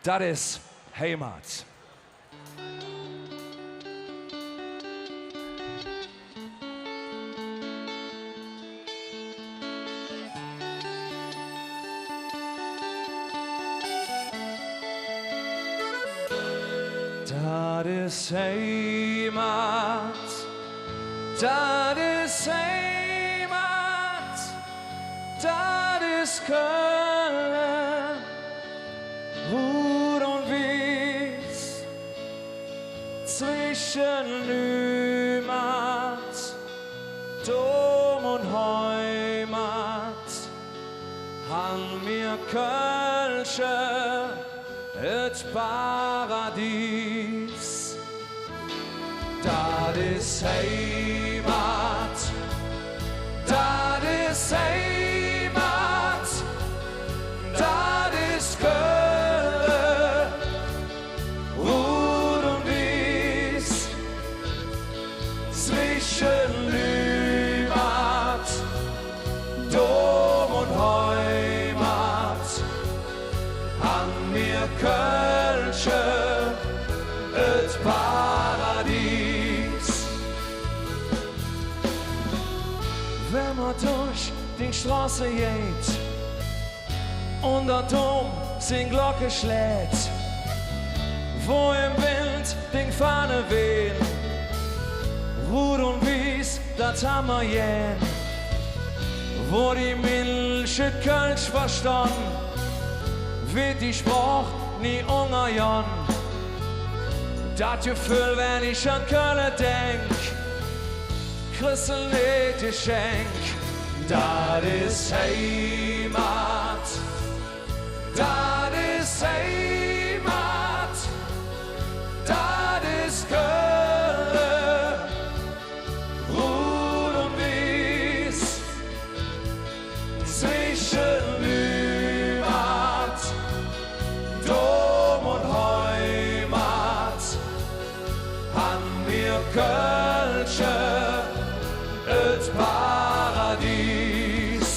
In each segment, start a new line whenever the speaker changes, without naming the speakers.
Das ist Heimat. Das ist Heimat. Das ist Heimat. Das ist Köln. Rot und Wies. Zwischen Nümat, Dom und Heimat. Han mir Kölsche, et Paradies. Das ist Heimat. Das ist Heimat. Das ist Köln. Rot und Wies. Zwischen Nümat, Dom und Heimat. An mir Kölsche, et Paradies. Wenn man durch die Straße geht und der Dom sin Glocke schlägt, wo im Wind die Fahne weht, Rot und Wies, das haben wir jähn, wo die Milch et Kölsch verstanden, wird die Spruch nie ungerjan. Das Gefühl, wenn ich an Köln denk, kriegst du nicht Geschenk. Das ist Heimat. Das ist Heimat. Das ist Köln. Rot und Wies. Zwischen Nümat, Dom und Heimat. An mir Kölsche, et Paradies.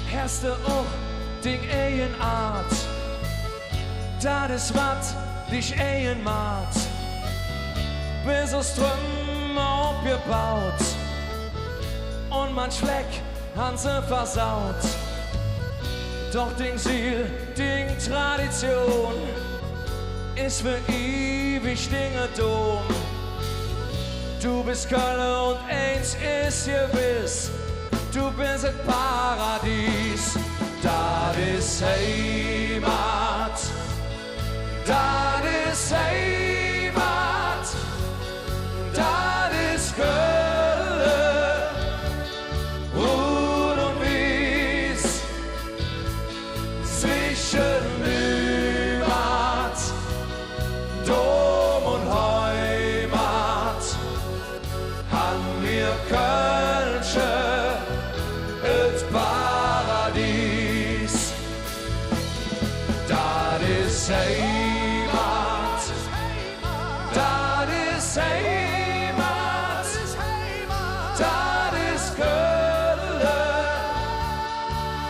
Herste auch die Ehenart, das ist wat dich Ehen macht. Bis es Trümmer aufgebaut und man Fleck han se versaut. Doch den Ziel, die Tradition ist für ewig Dinge Dom. Du bist Köln und eins ist gewiss, du bist ein Paradies. Das ist Heimat. Das ist Heimat. Das ist Köln. Rot und Wies. Zwischen Nümat, Dom und Heimat. An mir Kölsche, et Paradies. Das ist Heimat. Das ist Heimat. Das ist Köln.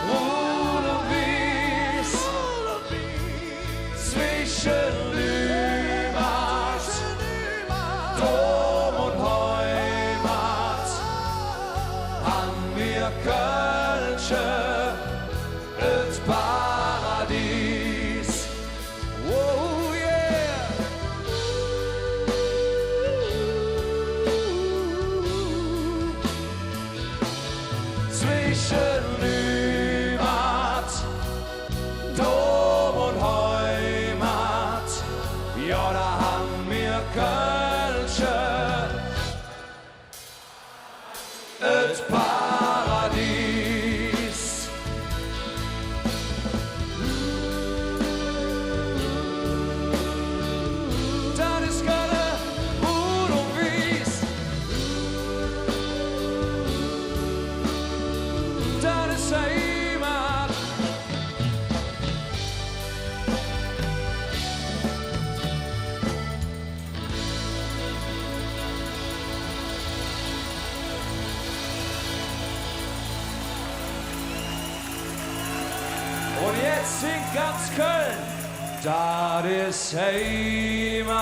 Rot und Wies. Zwischen Nümat, Dom und Heimat. An mir Kölsche, et Paradies. Oh yeah! Zwischen Nümat, Dom und Heimat. Ja, da haben wir Kölsche, et Paradies. jetzt singt ganz Köln. Das ist Heimat.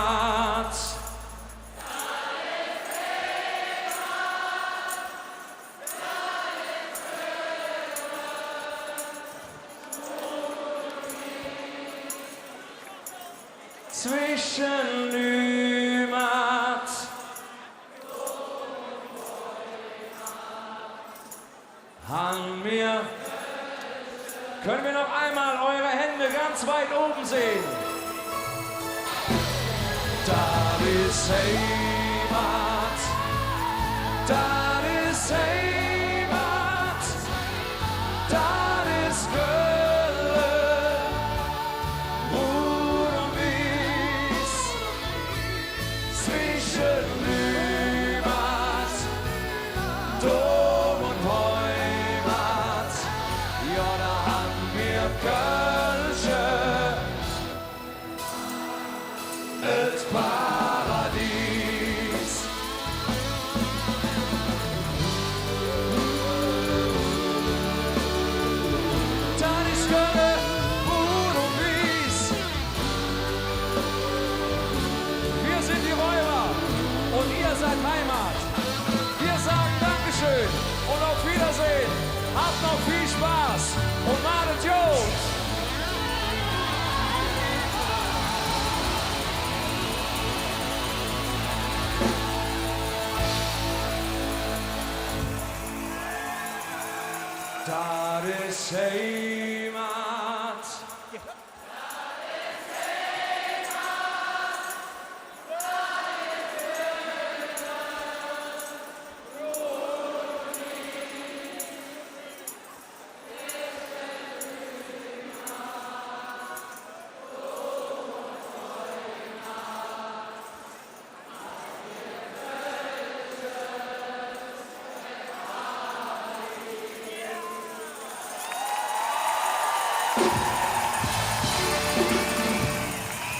Zwischen Lümat. Han mir. Können wir noch einmal eure Hände ganz weit oben sehen? Das ist Heimat. Das ist Heimat. Das ist Köln. Ruhr und Wies. Zwischen Lümat, Dom und Heimat. Ja, da haben wir Kölsche. Et Paradies. Das ist Köln, Ruhr und Wies. Wir sind die Räuber und ihr seid Heimat. Wir sagen Dankeschön und auf Wiedersehen. Habt noch viel Spaß und malet Jod. Das ist